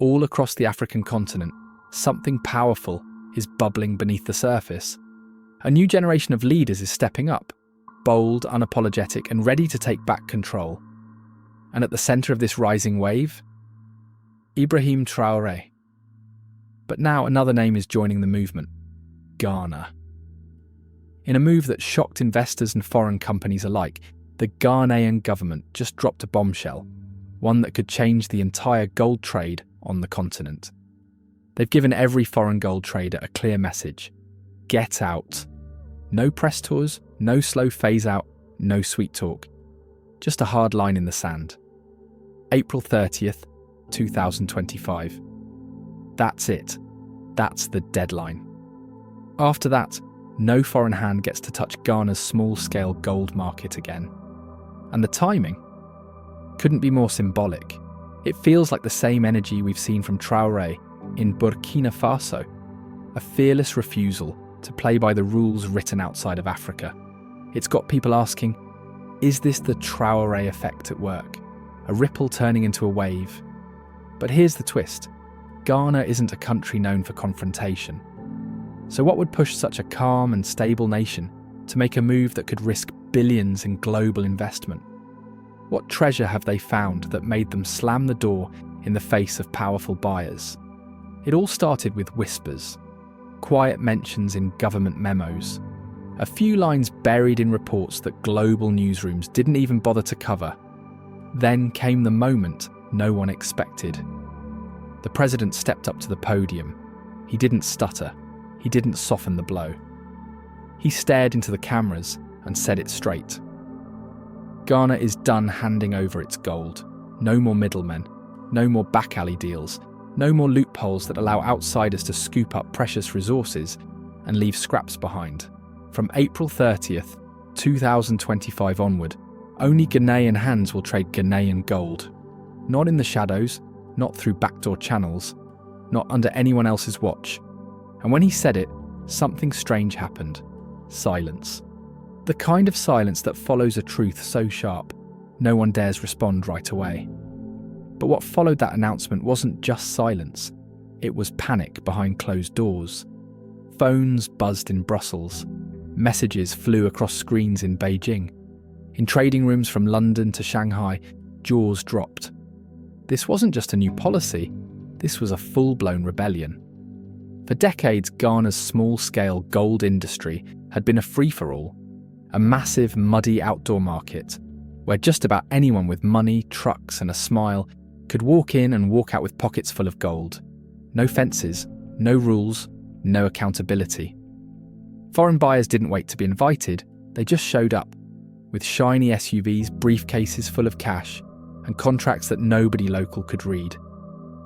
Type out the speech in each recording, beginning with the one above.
All across the African continent, something powerful is bubbling beneath the surface. A new generation of leaders is stepping up, bold, unapologetic, and ready to take back control. And at the centre of this rising wave, Ibrahim Traore. But now another name is joining the movement: Ghana. In a move that shocked investors and foreign companies alike, the Ghanaian government just dropped a bombshell, one that could change the entire gold trade on the continent. They've given every foreign gold trader a clear message: get out. No press tours, no slow phase out, no sweet talk. Just a hard line in the sand. April 30th, 2025. That's it. That's the deadline. After that, no foreign hand gets to touch Ghana's small-scale gold market again. And the timing couldn't be more symbolic. It feels like the same energy we've seen from Traore in Burkina Faso, a fearless refusal to play by the rules written outside of Africa. It's got people asking, is this the Traore effect at work? A ripple turning into a wave? But here's the twist. Ghana isn't a country known for confrontation. So what would push such a calm and stable nation to make a move that could risk billions in global investment? What treasure have they found that made them slam the door in the face of powerful buyers? It all started with whispers, quiet mentions in government memos, a few lines buried in reports that global newsrooms didn't even bother to cover. Then came the moment no one expected. The president stepped up to the podium. He didn't stutter. He didn't soften the blow. He stared into the cameras and said it straight. Ghana is done handing over its gold. No more middlemen. No more back alley deals. No more loopholes that allow outsiders to scoop up precious resources and leave scraps behind. From April 30th, 2025 onward, only Ghanaian hands will trade Ghanaian gold. Not in the shadows, not through backdoor channels, not under anyone else's watch. And when he said it, something strange happened. Silence. The kind of silence that follows a truth so sharp, no one dares respond right away. But what followed that announcement wasn't just silence. It was panic behind closed doors. Phones buzzed in Brussels. Messages flew across screens in Beijing. In trading rooms from London to Shanghai, jaws dropped. This wasn't just a new policy, this was a full-blown rebellion. For decades, Ghana's small-scale gold industry had been a free-for-all, a massive, muddy outdoor market, where just about anyone with money, trucks and a smile could walk in and walk out with pockets full of gold. No fences, no rules, no accountability. Foreign buyers didn't wait to be invited, they just showed up, with shiny SUVs, briefcases full of cash, and contracts that nobody local could read.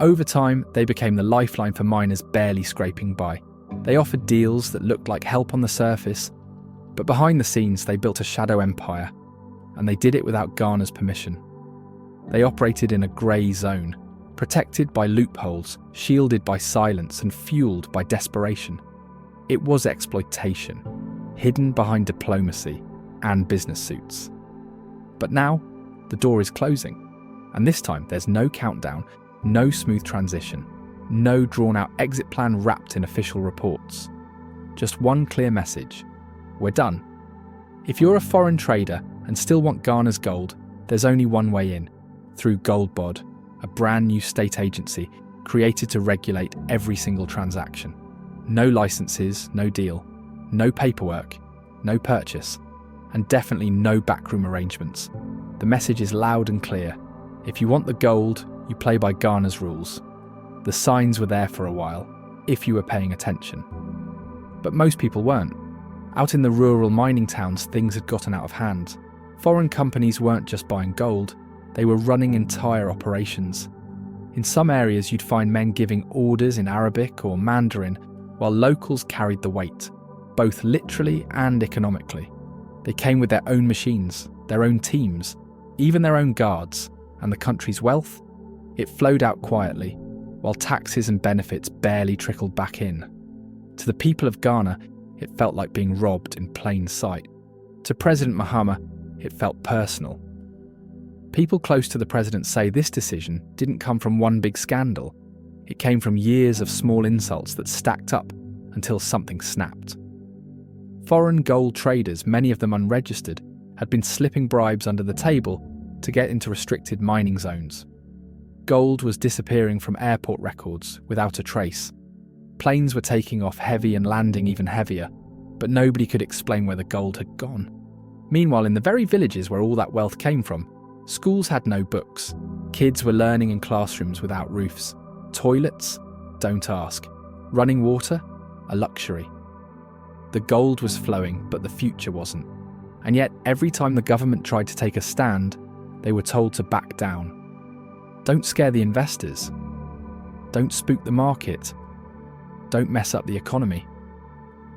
Over time, they became the lifeline for miners barely scraping by. They offered deals that looked like help on the surface, but behind the scenes they built a shadow empire, and they did it without Ghana's permission. They operated in a grey zone, protected by loopholes, shielded by silence and fueled by desperation. It was exploitation, hidden behind diplomacy and business suits. But now, the door is closing, and this time there's no countdown, no smooth transition, no drawn-out exit plan wrapped in official reports. Just one clear message: we're done. If you're a foreign trader and still want Ghana's gold, there's only one way in: through Goldbod, a brand new state agency created to regulate every single transaction. No licenses, no deal, no paperwork, no purchase, and definitely no backroom arrangements. The message is loud and clear. If you want the gold, you play by Ghana's rules. The signs were there for a while, if you were paying attention. But most people weren't. Out in the rural mining towns, things had gotten out of hand. Foreign companies weren't just buying gold, they were running entire operations. In some areas, you'd find men giving orders in Arabic or Mandarin, while locals carried the weight, both literally and economically. They came with their own machines, their own teams, even their own guards, and the country's wealth? It flowed out quietly, while taxes and benefits barely trickled back in. To the people of Ghana, it felt like being robbed in plain sight. To President Mahama, it felt personal. People close to the president say this decision didn't come from one big scandal. It came from years of small insults that stacked up until something snapped. Foreign gold traders, many of them unregistered, had been slipping bribes under the table to get into restricted mining zones. Gold was disappearing from airport records without a trace. Planes were taking off heavy and landing even heavier, but nobody could explain where the gold had gone. Meanwhile, in the very villages where all that wealth came from, schools had no books. Kids were learning in classrooms without roofs. Toilets? Don't ask. Running water? A luxury. The gold was flowing, but the future wasn't. And yet, every time the government tried to take a stand, they were told to back down. Don't scare the investors. Don't spook the market. Don't mess up the economy.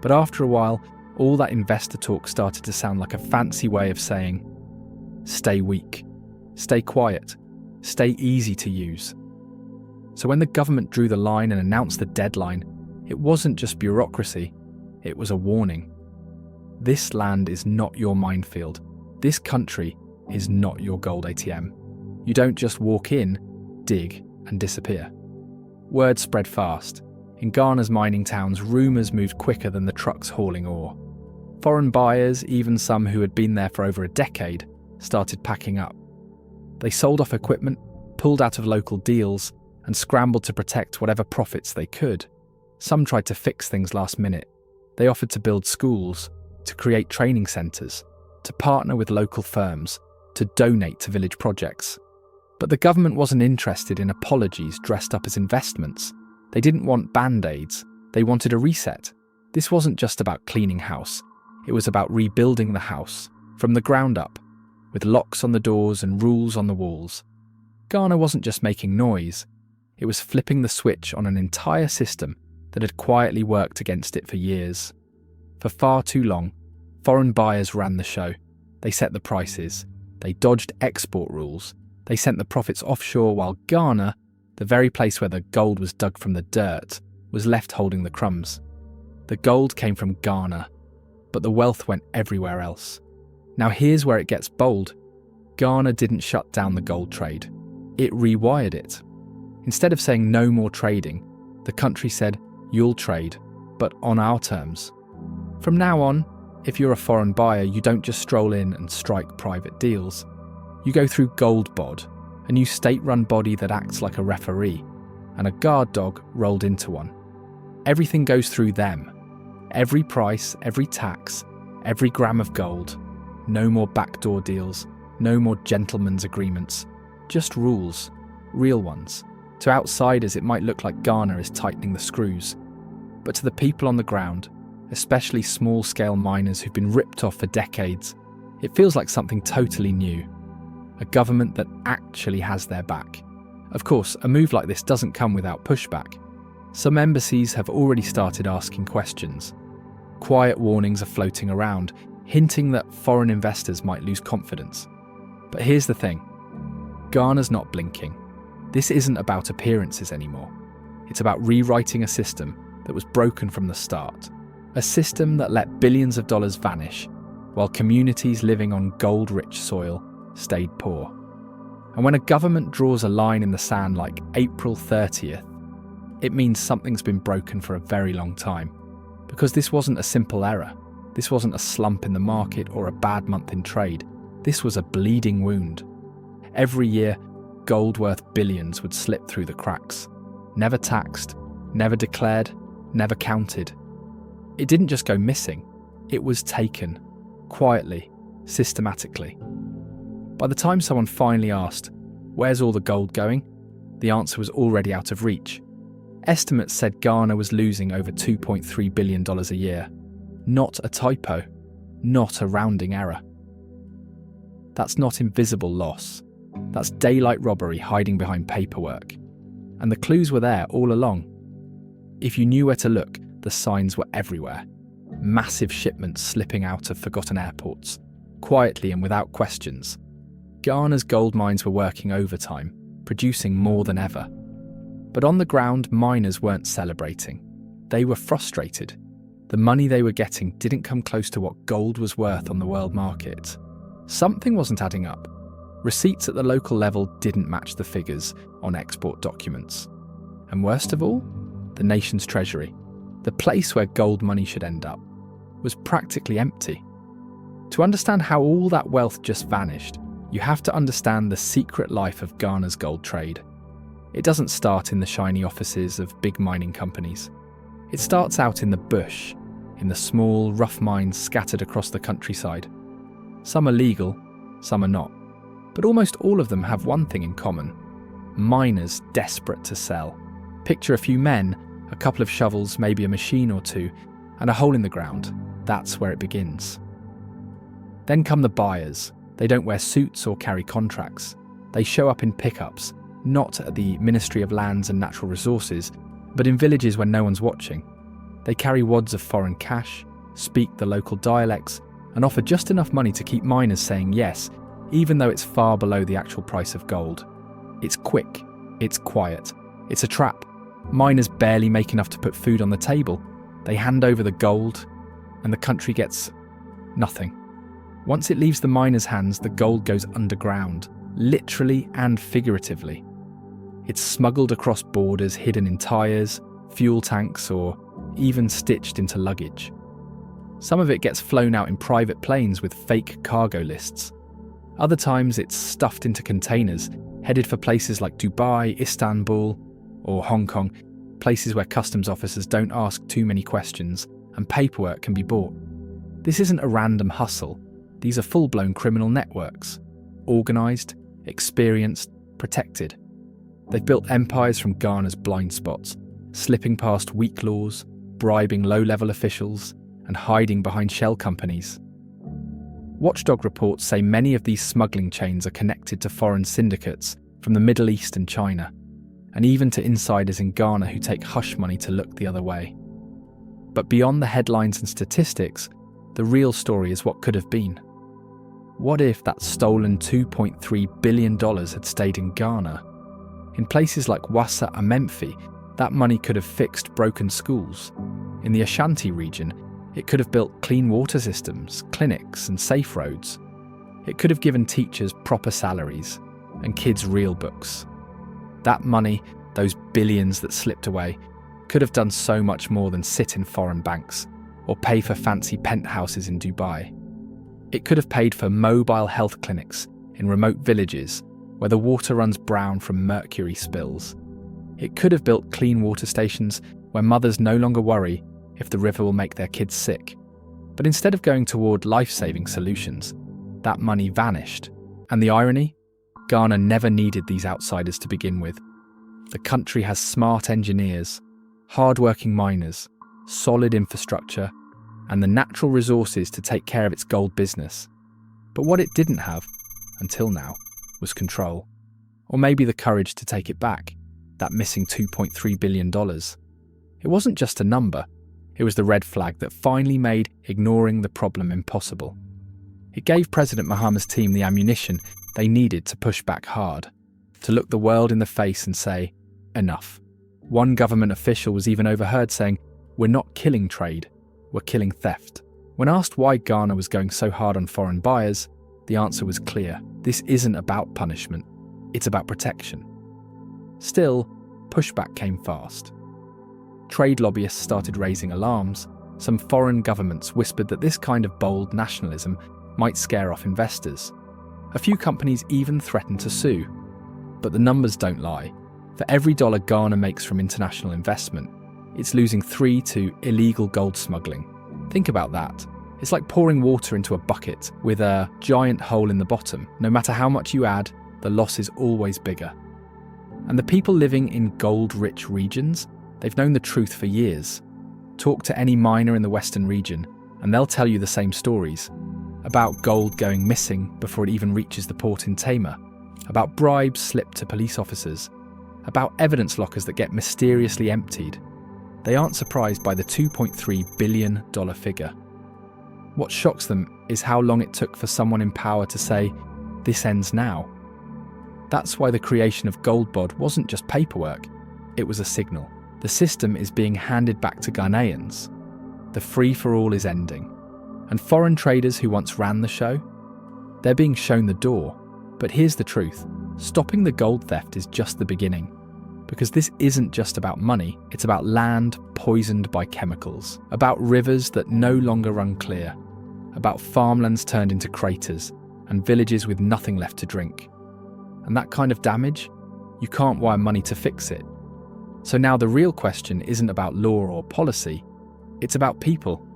But after a while, all that investor talk started to sound like a fancy way of saying, stay weak, stay quiet, stay easy to use. So when the government drew the line and announced the deadline, it wasn't just bureaucracy, it was a warning. This land is not your minefield. This country is not your gold ATM. You don't just walk in, dig, and disappear. Word spread fast. In Ghana's mining towns, rumours moved quicker than the trucks hauling ore. Foreign buyers, even some who had been there for over a decade, started packing up. They sold off equipment, pulled out of local deals, and scrambled to protect whatever profits they could. Some tried to fix things last minute. They offered to build schools, to create training centres, to partner with local firms, to donate to village projects. But the government wasn't interested in apologies dressed up as investments. They didn't want band-aids. They wanted a reset. This wasn't just about cleaning house. It was about rebuilding the house, from the ground up, with locks on the doors and rules on the walls. Ghana wasn't just making noise. It was flipping the switch on an entire system that had quietly worked against it for years. For far too long, foreign buyers ran the show. They set the prices. They dodged export rules. They sent the profits offshore while Ghana, the very place where the gold was dug from the dirt, was left holding the crumbs. The gold came from Ghana, but the wealth went everywhere else. Now here's where it gets bold. Ghana didn't shut down the gold trade. It rewired it. Instead of saying no more trading, the country said, you'll trade, but on our terms. From now on, if you're a foreign buyer, you don't just stroll in and strike private deals. You go through Goldbod, a new state-run body that acts like a referee, and a guard dog rolled into one. Everything goes through them. Every price, every tax, every gram of gold. No more backdoor deals, no more gentlemen's agreements. Just rules, real ones. To outsiders, it might look like Ghana is tightening the screws. But to the people on the ground, especially small-scale miners who've been ripped off for decades, it feels like something totally new. A government that actually has their back. Of course, a move like this doesn't come without pushback. Some embassies have already started asking questions. Quiet warnings are floating around, hinting that foreign investors might lose confidence. But here's the thing. Ghana's not blinking. This isn't about appearances anymore. It's about rewriting a system that was broken from the start. A system that let billions of dollars vanish, while communities living on gold-rich soil stayed poor. And when a government draws a line in the sand like April 30th, it means something's been broken for a very long time. Because this wasn't a simple error. This wasn't a slump in the market or a bad month in trade. This was a bleeding wound. Every year, gold worth billions would slip through the cracks. Never taxed, never declared, never counted. It didn't just go missing. It was taken. Quietly, systematically. By the time someone finally asked, "Where's all the gold going?" the answer was already out of reach. Estimates said Ghana was losing over $2.3 billion a year. Not a typo. Not a rounding error. That's not invisible loss. That's daylight robbery hiding behind paperwork. And the clues were there all along. If you knew where to look, the signs were everywhere. Massive shipments slipping out of forgotten airports, quietly and without questions. Ghana's gold mines were working overtime, producing more than ever. But on the ground, miners weren't celebrating. They were frustrated. The money they were getting didn't come close to what gold was worth on the world market. Something wasn't adding up. Receipts at the local level didn't match the figures on export documents. And worst of all, the nation's treasury, the place where gold money should end up, was practically empty. To understand how all that wealth just vanished, you have to understand the secret life of Ghana's gold trade. It doesn't start in the shiny offices of big mining companies. It starts out in the bush, in the small, rough mines scattered across the countryside. Some are legal, some are not. But almost all of them have one thing in common: miners desperate to sell. Picture a few men, a couple of shovels, maybe a machine or two, and a hole in the ground. That's where it begins. Then come the buyers. They don't wear suits or carry contracts. They show up in pickups, not at the Ministry of Lands and Natural Resources, but in villages where no one's watching. They carry wads of foreign cash, speak the local dialects, and offer just enough money to keep miners saying yes, even though it's far below the actual price of gold. It's quick, it's quiet, it's a trap. Miners barely make enough to put food on the table. They hand over the gold, and the country gets nothing. Once it leaves the miners' hands, the gold goes underground, literally and figuratively. It's smuggled across borders, hidden in tyres, fuel tanks, or even stitched into luggage. Some of it gets flown out in private planes with fake cargo lists. Other times it's stuffed into containers, headed for places like Dubai, Istanbul, or Hong Kong, places where customs officers don't ask too many questions and paperwork can be bought. This isn't a random hustle. These are full-blown criminal networks, organised, experienced, protected. They've built empires from Ghana's blind spots, slipping past weak laws, bribing low-level officials, and hiding behind shell companies. Watchdog reports say many of these smuggling chains are connected to foreign syndicates from the Middle East and China, and even to insiders in Ghana who take hush money to look the other way. But beyond the headlines and statistics, the real story is what could have been. What if that stolen $2.3 billion had stayed in Ghana? In places like Wassa and Memphis, that money could have fixed broken schools. In the Ashanti region, it could have built clean water systems, clinics, and safe roads. It could have given teachers proper salaries and kids real books. That money, those billions that slipped away, could have done so much more than sit in foreign banks or pay for fancy penthouses in Dubai. It could have paid for mobile health clinics in remote villages where the water runs brown from mercury spills. It could have built clean water stations where mothers no longer worry if the river will make their kids sick. But instead of going toward life-saving solutions, that money vanished. And the irony? Ghana never needed these outsiders to begin with. The country has smart engineers, hard-working miners, solid infrastructure, and the natural resources to take care of its gold business. But what it didn't have, until now, was control. Or maybe the courage to take it back, that missing $2.3 billion. It wasn't just a number, it was the red flag that finally made ignoring the problem impossible. It gave President Mahama's team the ammunition they needed to push back hard, to look the world in the face and say, enough. One government official was even overheard saying, "We're not killing trade, we're killing theft." When asked why Ghana was going so hard on foreign buyers, the answer was clear. This isn't about punishment, it's about protection. Still, pushback came fast. Trade lobbyists started raising alarms. Some foreign governments whispered that this kind of bold nationalism might scare off investors. A few companies even threatened to sue. But the numbers don't lie. For every dollar Ghana makes from international investment, it's losing 3 to illegal gold smuggling. Think about that. It's like pouring water into a bucket with a giant hole in the bottom. No matter how much you add, the loss is always bigger. And the people living in gold-rich regions, they've known the truth for years. Talk to any miner in the western region, and they'll tell you the same stories. About gold going missing before it even reaches the port in Tema. About bribes slipped to police officers. About evidence lockers that get mysteriously emptied. They aren't surprised by the $2.3 billion figure. What shocks them is how long it took for someone in power to say, "This ends now." That's why the creation of Goldbod wasn't just paperwork, it was a signal. The system is being handed back to Ghanaians. The free-for-all is ending. And foreign traders who once ran the show, they're being shown the door. But here's the truth, stopping the gold theft is just the beginning. Because this isn't just about money, it's about land poisoned by chemicals, about rivers that no longer run clear, about farmlands turned into craters, and villages with nothing left to drink. And that kind of damage, you can't wire money to fix it. So now the real question isn't about law or policy, it's about people.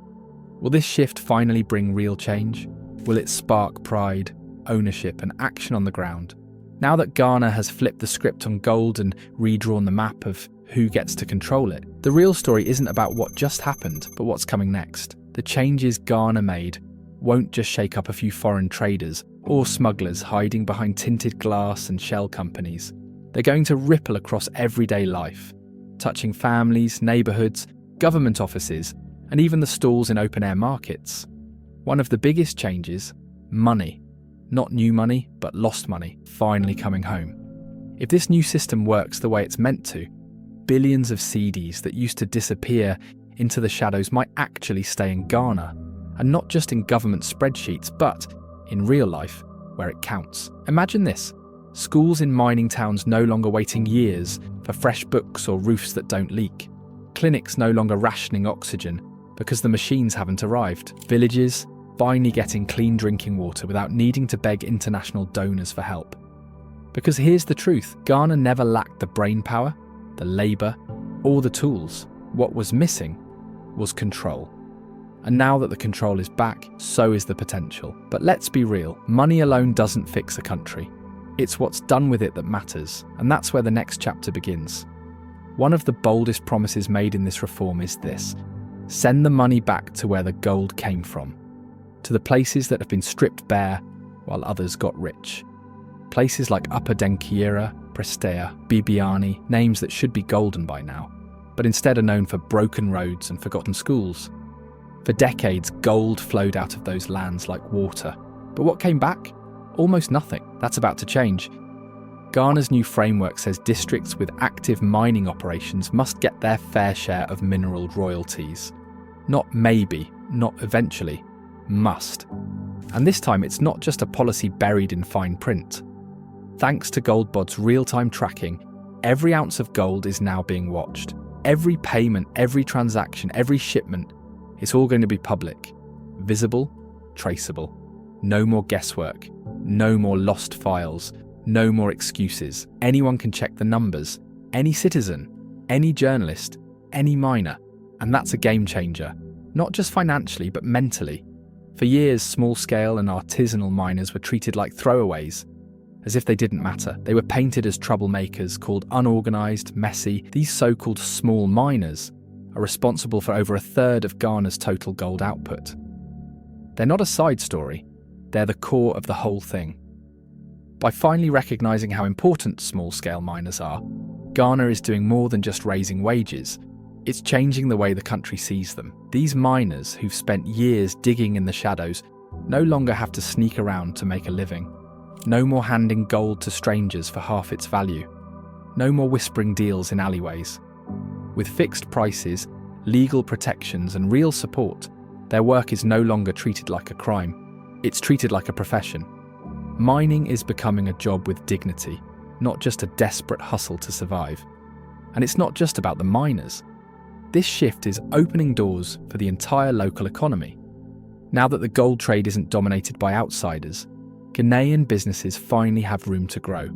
Will this shift finally bring real change? Will it spark pride, ownership, and action on the ground? Now that Ghana has flipped the script on gold and redrawn the map of who gets to control it, the real story isn't about what just happened, but what's coming next. The changes Ghana made won't just shake up a few foreign traders or smugglers hiding behind tinted glass and shell companies. They're going to ripple across everyday life, touching families, neighbourhoods, government offices, and even the stalls in open-air markets. One of the biggest changes, money. Not new money, but lost money, finally coming home. If this new system works the way it's meant to, billions of cedis that used to disappear into the shadows might actually stay in Ghana, and not just in government spreadsheets, but in real life, where it counts. Imagine this: schools in mining towns no longer waiting years for fresh books or roofs that don't leak. Clinics no longer rationing oxygen because the machines haven't arrived. Villages finally getting clean drinking water without needing to beg international donors for help. Because here's the truth: Ghana never lacked the brain power, the labour, or the tools. What was missing was control. And now that the control is back, so is the potential. But let's be real, money alone doesn't fix a country. It's what's done with it that matters, and that's where the next chapter begins. One of the boldest promises made in this reform is this: send the money back to where the gold came from, to the places that have been stripped bare while others got rich. Places like Upper Denkyira, Prestea, Bibiani, names that should be golden by now, but instead are known for broken roads and forgotten schools. For decades, gold flowed out of those lands like water. But what came back? Almost nothing. That's about to change. Ghana's new framework says districts with active mining operations must get their fair share of mineral royalties. Not maybe, not eventually, must. And this time it's not just a policy buried in fine print. Thanks to Goldbod's real-time tracking, every ounce of gold is now being watched. Every payment, every transaction, every shipment, it's all going to be public, visible, traceable. No more guesswork, no more lost files, no more excuses. Anyone can check the numbers, any citizen, any journalist, any miner. And that's a game changer, not just financially, but mentally. For years, small-scale and artisanal miners were treated like throwaways, as if they didn't matter. They were painted as troublemakers, called unorganised, messy. These so-called small miners are responsible for over a third of Ghana's total gold output. They're not a side story, they're the core of the whole thing. By finally recognising how important small-scale miners are, Ghana is doing more than just raising wages. It's changing the way the country sees them. These miners, who've spent years digging in the shadows, no longer have to sneak around to make a living. No more handing gold to strangers for half its value. No more whispering deals in alleyways. With fixed prices, legal protections, and real support, their work is no longer treated like a crime. It's treated like a profession. Mining is becoming a job with dignity, not just a desperate hustle to survive. And it's not just about the miners. This shift is opening doors for the entire local economy. Now that the gold trade isn't dominated by outsiders, Ghanaian businesses finally have room to grow.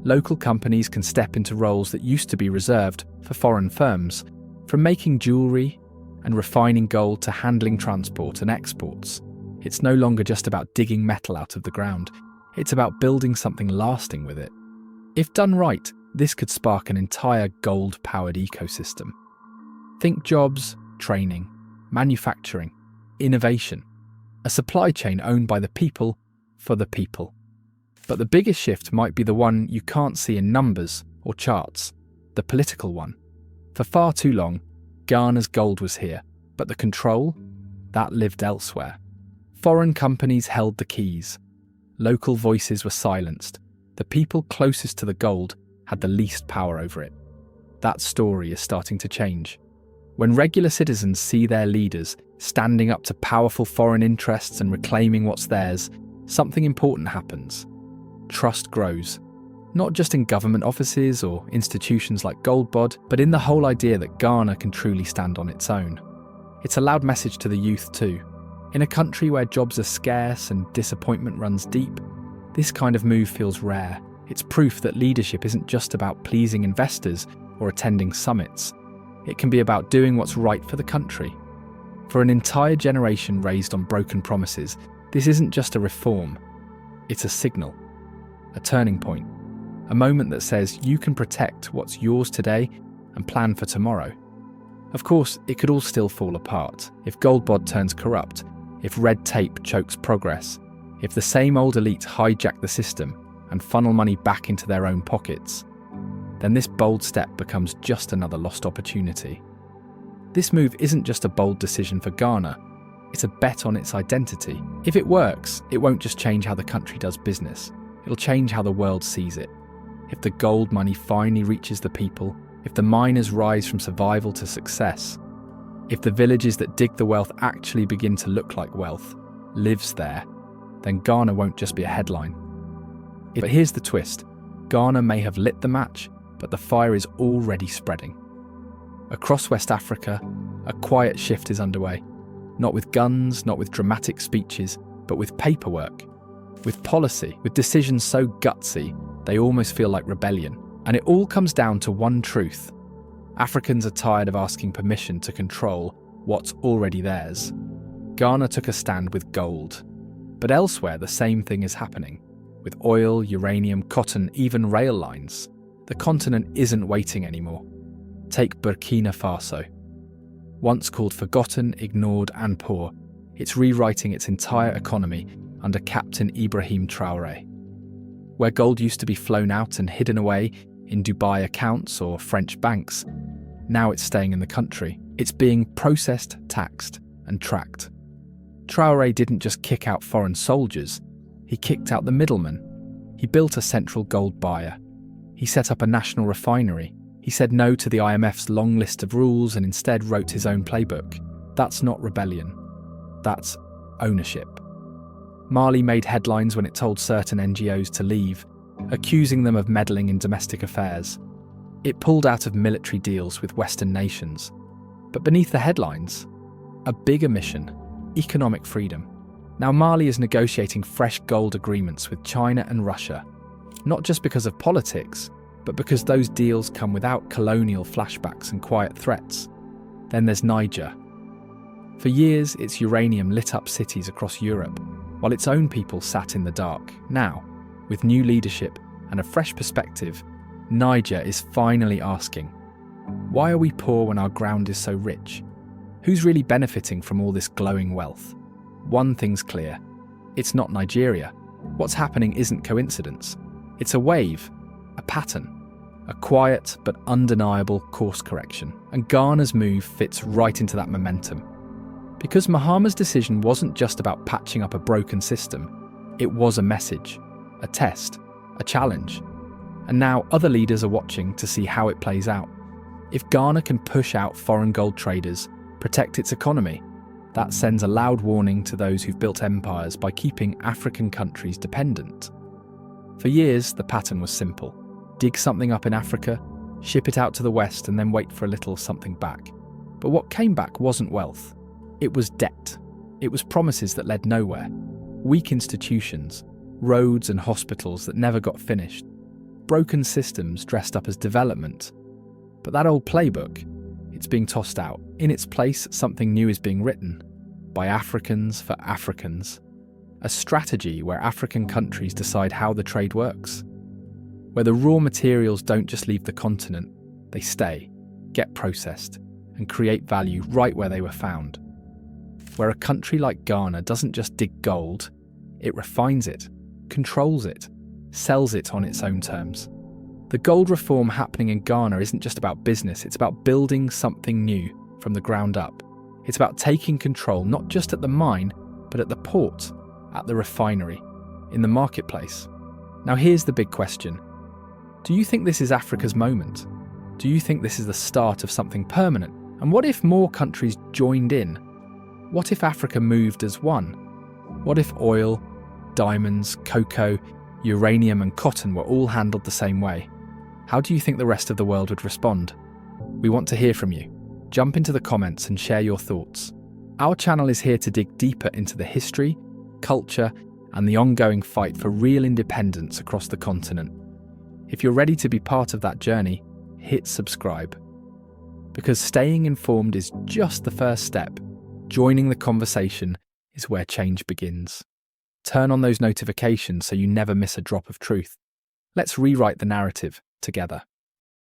Local companies can step into roles that used to be reserved for foreign firms, from making jewellery and refining gold to handling transport and exports. It's no longer just about digging metal out of the ground, it's about building something lasting with it. If done right, this could spark an entire gold-powered ecosystem. Think jobs, training, manufacturing, innovation, a supply chain owned by the people for the people. But the biggest shift might be the one you can't see in numbers or charts, the political one. For far too long, Ghana's gold was here, but the control, that lived elsewhere. Foreign companies held the keys. Local voices were silenced. The people closest to the gold had the least power over it. That story is starting to change. When regular citizens see their leaders standing up to powerful foreign interests and reclaiming what's theirs, something important happens. Trust grows. Not just in government offices or institutions like Goldbod, but in the whole idea that Ghana can truly stand on its own. It's a loud message to the youth too. In a country where jobs are scarce and disappointment runs deep, this kind of move feels rare. It's proof that leadership isn't just about pleasing investors or attending summits. It can be about doing what's right for the country. For an entire generation raised on broken promises, this isn't just a reform. It's a signal, a turning point, a moment that says you can protect what's yours today and plan for tomorrow. Of course, it could all still fall apart if Goldbod turns corrupt, if red tape chokes progress, if the same old elite hijack the system and funnel money back into their own pockets. Then this bold step becomes just another lost opportunity. This move isn't just a bold decision for Ghana, it's a bet on its identity. If it works, it won't just change how the country does business, it'll change how the world sees it. If the gold money finally reaches the people, if the miners rise from survival to success, if the villages that dig the wealth actually begin to look like wealth, lives there, then Ghana won't just be a headline. But here's the twist. Ghana may have lit the match, but the fire is already spreading. Across West Africa, a quiet shift is underway. Not with guns, not with dramatic speeches, but with paperwork, with policy, with decisions so gutsy, they almost feel like rebellion. And it all comes down to one truth. Africans are tired of asking permission to control what's already theirs. Ghana took a stand with gold. But elsewhere, the same thing is happening. With oil, uranium, cotton, even rail lines. The continent isn't waiting anymore. Take Burkina Faso. Once called forgotten, ignored and poor, it's rewriting its entire economy under Captain Ibrahim Traore. Where gold used to be flown out and hidden away in Dubai accounts or French banks, now it's staying in the country. It's being processed, taxed and tracked. Traore didn't just kick out foreign soldiers, he kicked out the middlemen. He built a central gold buyer. He set up a national refinery. He said no to the IMF's long list of rules and instead wrote his own playbook. That's not rebellion. That's ownership. Mali made headlines when it told certain NGOs to leave, accusing them of meddling in domestic affairs. It pulled out of military deals with Western nations. But beneath the headlines, a bigger mission, economic freedom. Now Mali is negotiating fresh gold agreements with China and Russia, not just because of politics, but because those deals come without colonial flashbacks and quiet threats. Then there's Niger. For years, its uranium lit up cities across Europe, while its own people sat in the dark. Now, with new leadership and a fresh perspective, Niger is finally asking, why are we poor when our ground is so rich? Who's really benefiting from all this glowing wealth? One thing's clear, it's not Nigeria. What's happening isn't coincidence. It's a wave, a pattern, a quiet but undeniable course correction. And Ghana's move fits right into that momentum. Because Mahama's decision wasn't just about patching up a broken system, it was a message, a test, a challenge. And now other leaders are watching to see how it plays out. If Ghana can push out foreign gold traders, protect its economy, that sends a loud warning to those who've built empires by keeping African countries dependent. For years, the pattern was simple. Dig something up in Africa, ship it out to the West, and then wait for a little something back. But what came back wasn't wealth. It was debt. It was promises that led nowhere. Weak institutions, roads and hospitals that never got finished. Broken systems dressed up as development. But that old playbook, it's being tossed out. In its place, something new is being written. By Africans for Africans. A strategy where African countries decide how the trade works. Where the raw materials don't just leave the continent, they stay, get processed, and create value right where they were found. Where a country like Ghana doesn't just dig gold, it refines it, controls it, sells it on its own terms. The gold reform happening in Ghana isn't just about business, it's about building something new from the ground up. It's about taking control not just at the mine, but at the port, at the refinery, in the marketplace. Now here's the big question. Do you think this is Africa's moment? Do you think this is the start of something permanent? And what if more countries joined in? What if Africa moved as one? What if oil, diamonds, cocoa, uranium and cotton were all handled the same way, how do you think the rest of the world would respond? We want to hear from you. Jump into the comments and share your thoughts. Our channel is here to dig deeper into the history, culture, and the ongoing fight for real independence across the continent. If you're ready to be part of that journey, hit subscribe. Because staying informed is just the first step. Joining the conversation is where change begins. Turn on those notifications so you never miss a drop of truth. Let's rewrite the narrative together.